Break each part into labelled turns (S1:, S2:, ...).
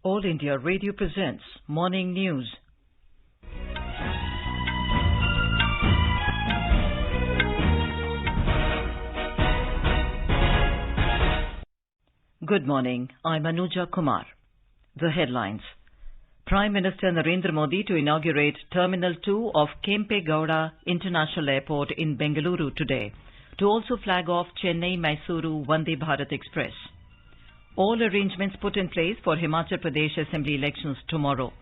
S1: All India Radio presents Morning News. Good morning. I'm Anuja Kumar. The headlines. Prime Minister Narendra Modi to inaugurate Terminal 2 of Kempe Gowda International Airport in Bengaluru today, to also flag off Chennai-Mysuru Vande Bharat Express. All arrangements put in place for Himachal Pradesh Assembly elections tomorrow.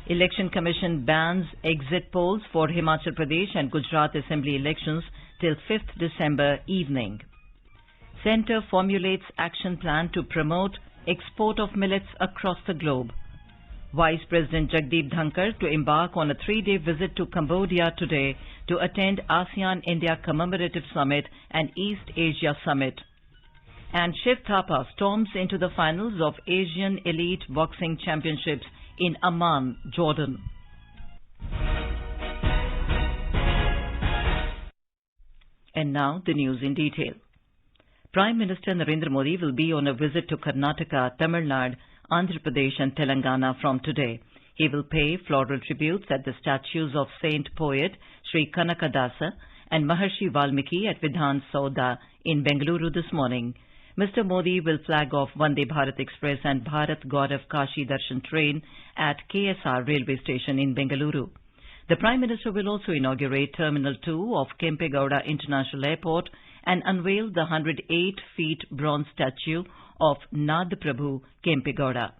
S1: Election Commission bans exit polls for Himachal Pradesh and Gujarat Assembly elections till 5th December evening. Centre formulates action plan to promote export of millets across the globe. Vice President Jagdeep Dhankar to embark on a 3-day visit to Cambodia today to attend ASEAN-India Commemorative Summit and East Asia Summit. And Shiv Thapa storms into the finals of Asian Elite Boxing Championships in Amman, Jordan. And now the news in detail. Prime Minister Narendra Modi will be on a visit to Karnataka, Tamil Nadu, Andhra Pradesh and Telangana from today. He will pay floral tributes at the statues of Saint Poet Sri Kanakadasa and Maharshi Valmiki at Vidhan Sauda in Bengaluru this morning. Mr. Modi will flag off Vande Bharat Express and Bharat Gaurav Kashi Darshan train at KSR railway station in Bengaluru. The Prime Minister will also inaugurate Terminal 2 of Kempe Gowda International Airport and unveil the 108-feet bronze statue of Nad Prabhu Kempe Gowda.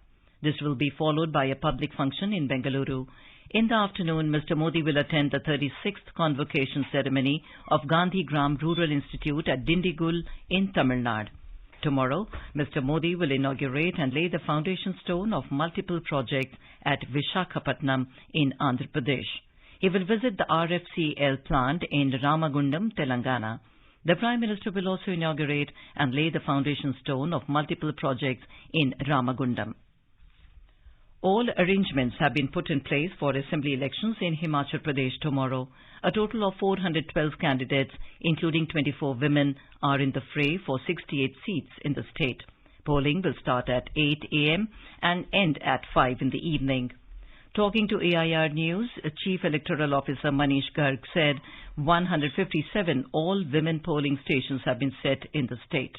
S1: This will be followed by a public function in Bengaluru. In the afternoon, Mr. Modi will attend the 36th convocation ceremony of Gandhi Gram Rural Institute at Dindigul in Tamil Nadu. Tomorrow, Mr. Modi will inaugurate and lay the foundation stone of multiple projects at Visakhapatnam in Andhra Pradesh. He will visit the RFCL plant in Ramagundam, Telangana. The Prime Minister will also inaugurate and lay the foundation stone of multiple projects in Ramagundam. All arrangements have been put in place for Assembly elections in Himachal Pradesh tomorrow. A total of 412 candidates, including 24 women, are in the fray for 68 seats in the state. Polling will start at 8 a.m. and end at 5 in the evening. Talking to AIR News, Chief Electoral Officer Manish Garg said 157 all-women polling stations have been set in the state.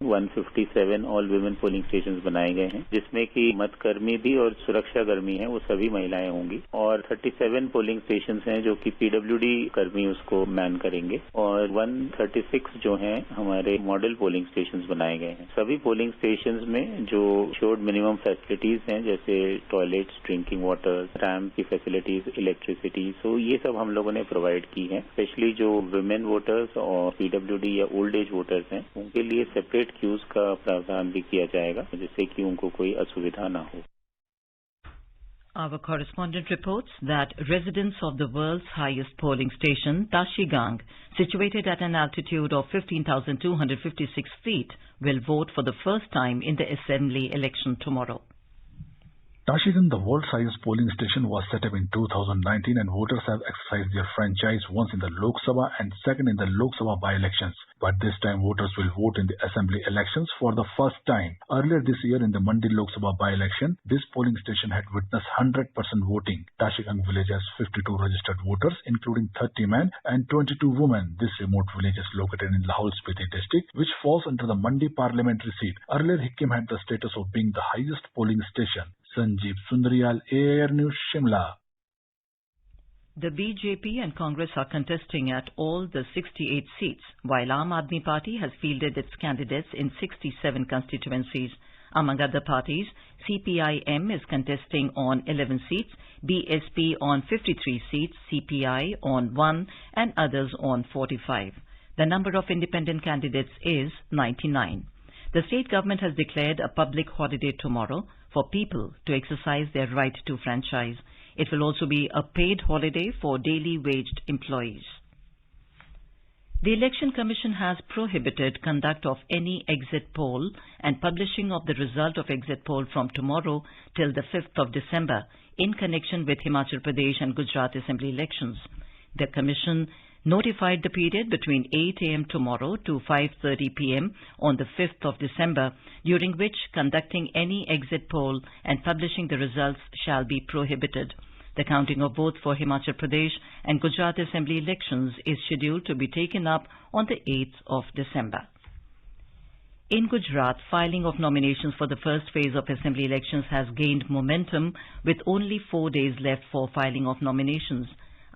S2: 157 all women polling stations बनाए गए हैं, जिसमें कि मतकर्मी भी और सुरक्षा कर्मी हैं, वो सभी महिलाएं होंगी और 37 पोलिंग स्टेशंस हैं जो कि पीडब्ल्यूडी कर्मी उसको मैन करेंगे और 136 जो हैं हमारे मॉडल पोलिंग स्टेशंस बनाए गए हैं। सभी पोलिंग स्टेशंस में जो श्योर्ड मिनिमम फैसिलिटीज हैं जैसे टॉयलेट्स, ड्रिंकिंग वाटर, रैम्प की फैसिलिटीज, इलेक्ट्रिसिटी, सो ये सब हम लोगों ने प्रोवाइड की है। स्पेशली जो वुमेन वोटर्स और पीडब्ल्यूडी या ओल्ड एज वोटर्स हैं उनके लिए सेपरेट क्यूज का प्रावधान भी किया जाएगा जिससे कि उनको कोई असुविधा ना हो।
S1: Our correspondent reports that residents of the world's highest polling station, Tashigang, situated at an altitude of 15,256 feet, will vote for the first time in the assembly election tomorrow.
S3: Tashigang, the world's highest polling station, was set up in 2019 and voters have exercised their franchise once in the Lok Sabha and second in the Lok Sabha by-elections. But this time voters will vote in the assembly elections for the first time. Earlier this year in the Mandi Lok Sabha by-election, this polling station had witnessed 100% voting. Tashigang village has 52 registered voters, including 30 men and 22 women. This remote village is located in Lahaul Spiti district, which falls under the Mandi parliamentary seat. Earlier, Hikkim had the status of being the highest polling station. Sanjeev Sundaryal, AIR News, Shimla.
S1: The BJP and Congress are contesting at all the 68 seats, while Aam Aadmi Party has fielded its candidates in 67 constituencies. Among other parties, CPIM is contesting on 11 seats, BSP on 53 seats, CPI on 1 and others on 45. The number of independent candidates is 99. The state government has declared a public holiday tomorrow for people to exercise their right to franchise. It will also be a paid holiday for daily waged employees. The Election Commission has prohibited conduct of any exit poll and publishing of the result of exit poll from tomorrow till the 5th of December in connection with Himachal Pradesh and Gujarat Assembly elections. The Commission notified the period between 8 a.m. tomorrow to 5:30 p.m. on the 5th of December, during which conducting any exit poll and publishing the results shall be prohibited. The counting of votes for Himachal Pradesh and Gujarat Assembly elections is scheduled to be taken up on the 8th of December. In Gujarat, filing of nominations for the first phase of Assembly elections has gained momentum, with only 4 days left for filing of nominations.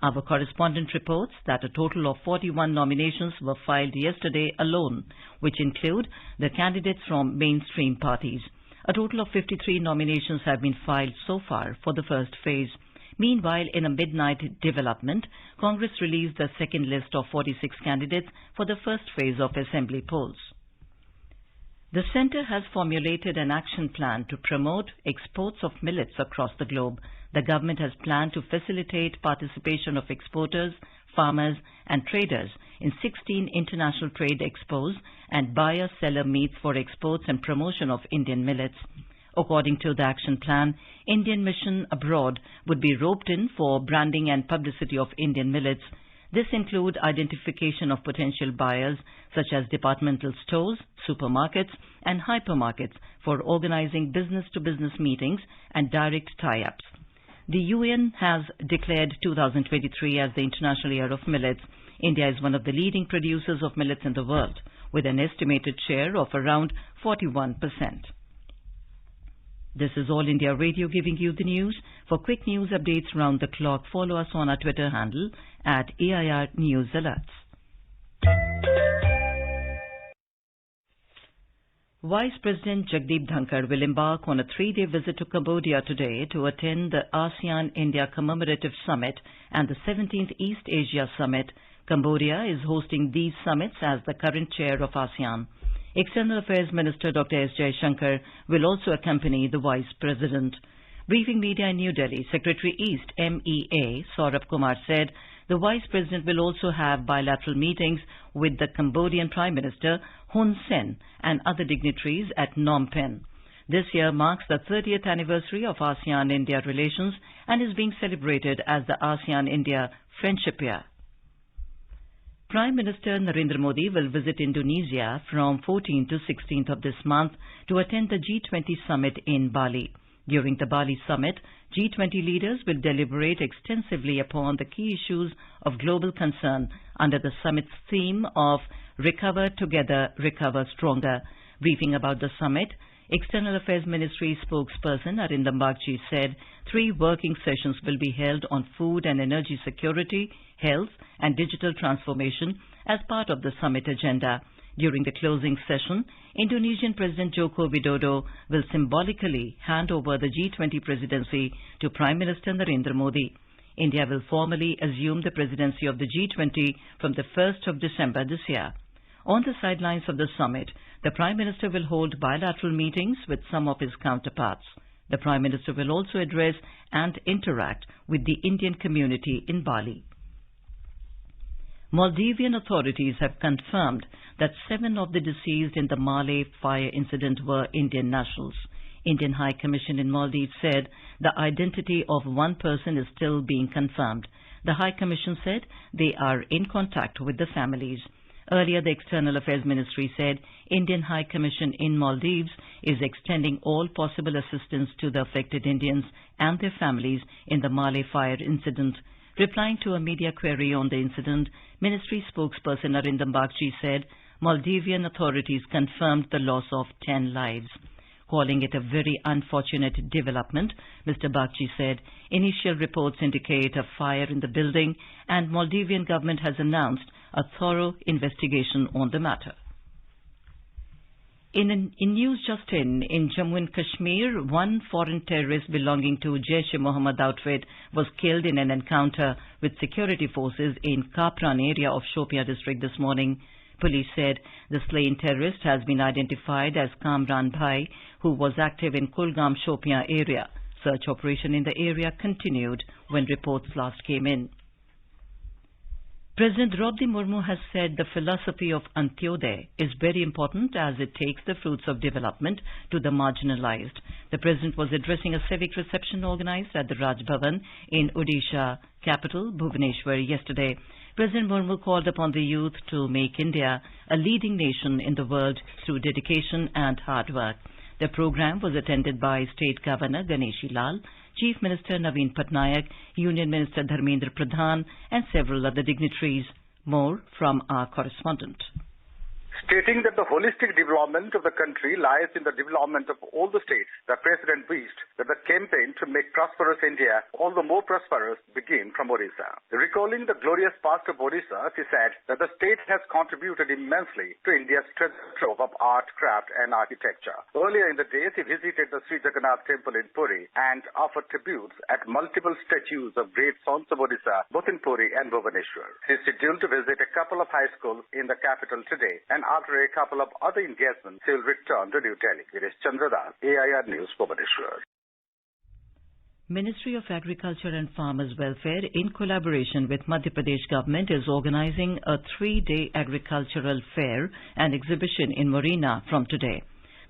S1: Our correspondent reports that a total of 41 nominations were filed yesterday alone, which include the candidates from mainstream parties. A total of 53 nominations have been filed so far for the first phase. Meanwhile, in a midnight development, Congress released the second list of 46 candidates for the first phase of Assembly polls. The Centre has formulated an action plan to promote exports of millets across the globe. The government has planned to facilitate participation of exporters, farmers and traders in 16 international trade expos and buyer-seller meets for exports and promotion of Indian millets. According to the action plan, Indian mission abroad would be roped in for branding and publicity of Indian millets. This includes identification of potential buyers such as departmental stores, supermarkets and hypermarkets for organizing business-to-business meetings and direct tie-ups. The UN has declared 2023 as the International Year of Millets. India is one of the leading producers of millets in the world, with an estimated share of around 41%. This is All India Radio giving you the news. For quick news updates round the clock, follow us on our Twitter handle at AIR News Alerts. Vice President Jagdeep Dhankar will embark on a 3-day visit to Cambodia today to attend the ASEAN-India Commemorative Summit and the 17th East Asia Summit. Cambodia is hosting these summits as the current chair of ASEAN. External Affairs Minister Dr. S. Jaishankar will also accompany the Vice President. Briefing media in New Delhi, Secretary East MEA Saurabh Kumar said the Vice President will also have bilateral meetings with the Cambodian Prime Minister Hun Sen and other dignitaries at Phnom Penh. This year marks the 30th anniversary of ASEAN-India relations and is being celebrated as the ASEAN-India Friendship Year. Prime Minister Narendra Modi will visit Indonesia from 14th to 16th of this month to attend the G20 summit in Bali. During the Bali summit, G20 leaders will deliberate extensively upon the key issues of global concern under the summit's theme of Recover Together, Recover Stronger. Briefing about the summit, External Affairs Ministry spokesperson Arindam Bagchi said 3 working sessions will be held on food and energy security, health and digital transformation as part of the summit agenda. During the closing session, Indonesian President Joko Widodo will symbolically hand over the G20 presidency to Prime Minister Narendra Modi. India will formally assume the presidency of the G20 from the 1st of December this year. On the sidelines of the summit, the Prime Minister will hold bilateral meetings with some of his counterparts. The Prime Minister will also address and interact with the Indian community in Bali. Maldivian authorities have confirmed that 7 of the deceased in the Malé fire incident were Indian nationals. Indian High Commission in Maldives said the identity of one person is still being confirmed. The High Commission said they are in contact with the families. Earlier, the External Affairs Ministry said Indian High Commission in Maldives is extending all possible assistance to the affected Indians and their families in the Malé fire incident. Replying to a media query on the incident, Ministry spokesperson Arindam Bagchi said Maldivian authorities confirmed the loss of 10 lives. Calling it a very unfortunate development, Mr. Bagchi said initial reports indicate a fire in the building and Maldivian government has announced a thorough investigation on the matter. In news just in Jammu and Kashmir, one foreign terrorist belonging to Jaish-e-Mohammed outfit was killed in an encounter with security forces in Kapran area of Shopia district this morning. Police said the slain terrorist has been identified as Kamran Bhai, who was active in Kulgam Shopia area. Search operation in the area continued when reports last came in. President Draupadi Murmu has said the philosophy of Antyodaya is very important as it takes the fruits of development to the marginalized. The President was addressing a civic reception organized at the Raj Bhavan in Odisha capital Bhubaneswar yesterday. President Murmu called upon the youth to make India a leading nation in the world through dedication and hard work. The program was attended by State Governor Ganeshi Lal, Chief Minister Naveen Patnaik, Union Minister Dharmendra Pradhan and several other dignitaries. More from our correspondent.
S4: Stating that the holistic development of the country lies in the development of all the states, the President wished that the campaign to make prosperous India all the more prosperous begin from Odisha. Recalling the glorious past of Odisha, he said that the state has contributed immensely to India's treasure trove of art, craft and architecture. Earlier in the days, he visited the Sri Jagannath temple in Puri and offered tributes at multiple statues of great sons of Odisha, both in Puri and Bhubaneswar. He is scheduled to visit a couple of high schools in the capital today, and after a couple of other engagements, he will return to New Delhi. It is Chandradas, AIR News, Bhubaneswar.
S1: Ministry of Agriculture and Farmers Welfare, in collaboration with Madhya Pradesh government, is organizing a 3-day agricultural fair and exhibition in Morena from today.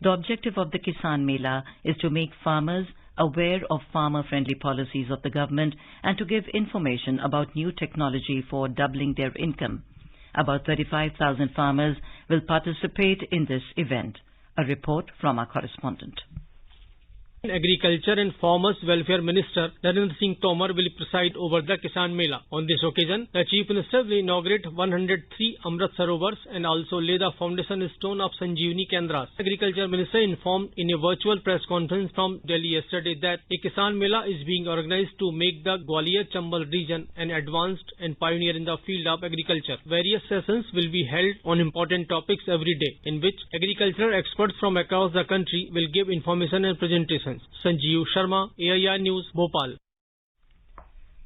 S1: The objective of the Kisan Mela is to make farmers aware of farmer-friendly policies of the government and to give information about new technology for doubling their income. About 35,000 farmers will participate in this event. A report from our correspondent.
S5: Agriculture and Farmers Welfare Minister Narendra Singh Tomar will preside over the Kisan Mela. On this occasion, the Chief Minister will inaugurate 103 Amrit Sarovars and also lay the foundation stone of Sanjeevani Kendras. Agriculture Minister informed in a virtual press conference from Delhi yesterday that a Kisan Mela is being organized to make the Gwalior-Chambal region an advanced and pioneer in the field of agriculture. Various sessions will be held on important topics every day, in which agricultural experts from across the country will give information and presentations. Sanjeev Sharma, AIR News, Bhopal.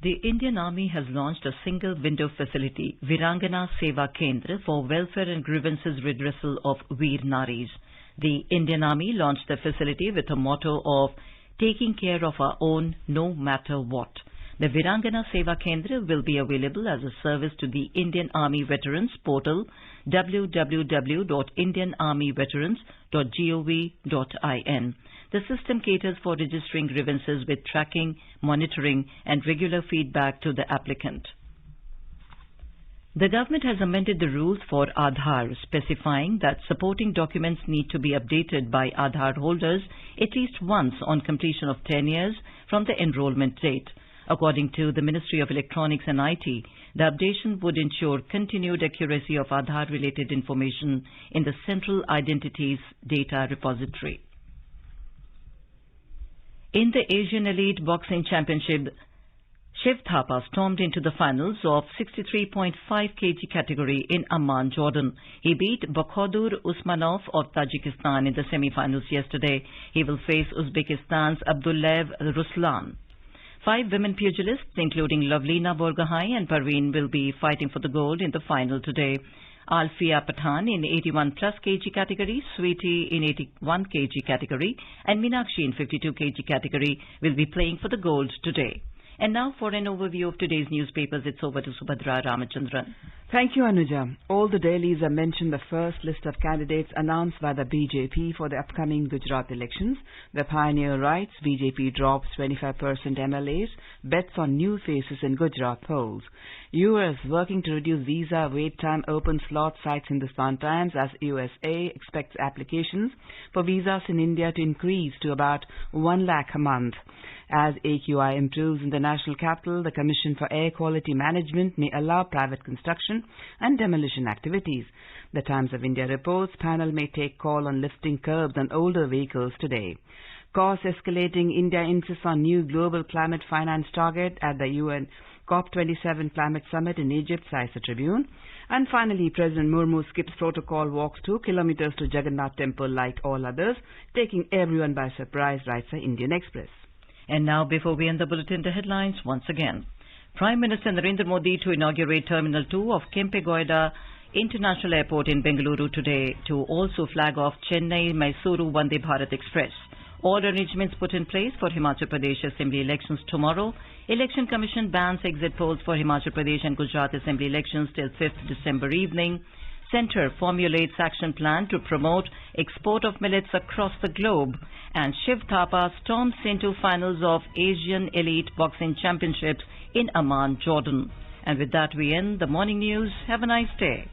S1: The Indian Army has launched a single window facility, Virangana Seva Kendra, for welfare and grievances redressal of Veer Naris. The Indian Army launched the facility with a motto of taking care of our own no matter what. The Virangana Seva Kendra will be available as a service to the Indian Army Veterans portal www.indianarmyveterans.gov.in. The system caters for registering grievances with tracking, monitoring and regular feedback to the applicant. The government has amended the rules for Aadhaar, specifying that supporting documents need to be updated by Aadhaar holders at least once on completion of 10 years from the enrollment date. According to the Ministry of Electronics and IT, the updation would ensure continued accuracy of Aadhaar-related information in the Central Identities Data Repository. In the Asian Elite Boxing Championship, Shiv Thapa stormed into the finals of 63.5 kg category in Amman, Jordan. He beat Bakhdur Usmanov of Tajikistan in the semi-finals yesterday. He will face Uzbekistan's Abdullayev Ruslan. 5 women pugilists, including Lavlina Borgahai and Parveen, will be fighting for the gold in the final today. Alfia Pathan in 81 plus kg category, Sweetie in 81 kg category and Meenakshi in 52 kg category will be playing for the gold today. And now for an overview of today's newspapers, it's over to Subhadra Ramachandran.
S6: Thank you, Anuja. All the dailies have mentioned the first list of candidates announced by the BJP for the upcoming Gujarat elections. The Pioneer writes, BJP drops 25% MLAs, bets on new faces in Gujarat polls. US working to reduce visa wait time open slot, cites Hindustan Times, as USA expects applications for visas in India to increase to about 1 lakh a month. As AQI improves in the national capital, the Commission for Air Quality Management may allow private construction and demolition activities. The Times of India reports panel may take call on lifting curbs on older vehicles today. Costs escalating, India insists on new global climate finance target at the UN COP27 Climate Summit in Egypt, cites the Tribune. And finally, President Murmu skips protocol, walks 2 kilometers to Jagannath Temple like all others, taking everyone by surprise, writes the Indian Express.
S1: And now, before we end the bulletin, the headlines once again. Prime Minister Narendra Modi to inaugurate Terminal 2 of Kempe Gowda International Airport in Bengaluru today, to also flag off Chennai-Mysuru Vande Bharat Express. All arrangements put in place for Himachal Pradesh Assembly elections tomorrow. Election Commission bans exit polls for Himachal Pradesh and Gujarat Assembly elections till 5th December evening. Centre formulates action plan to promote export of millets across the globe. And Shiv Thapa storms into finals of Asian Elite Boxing Championships in Amman, Jordan. And with that we end the morning news. Have a nice day.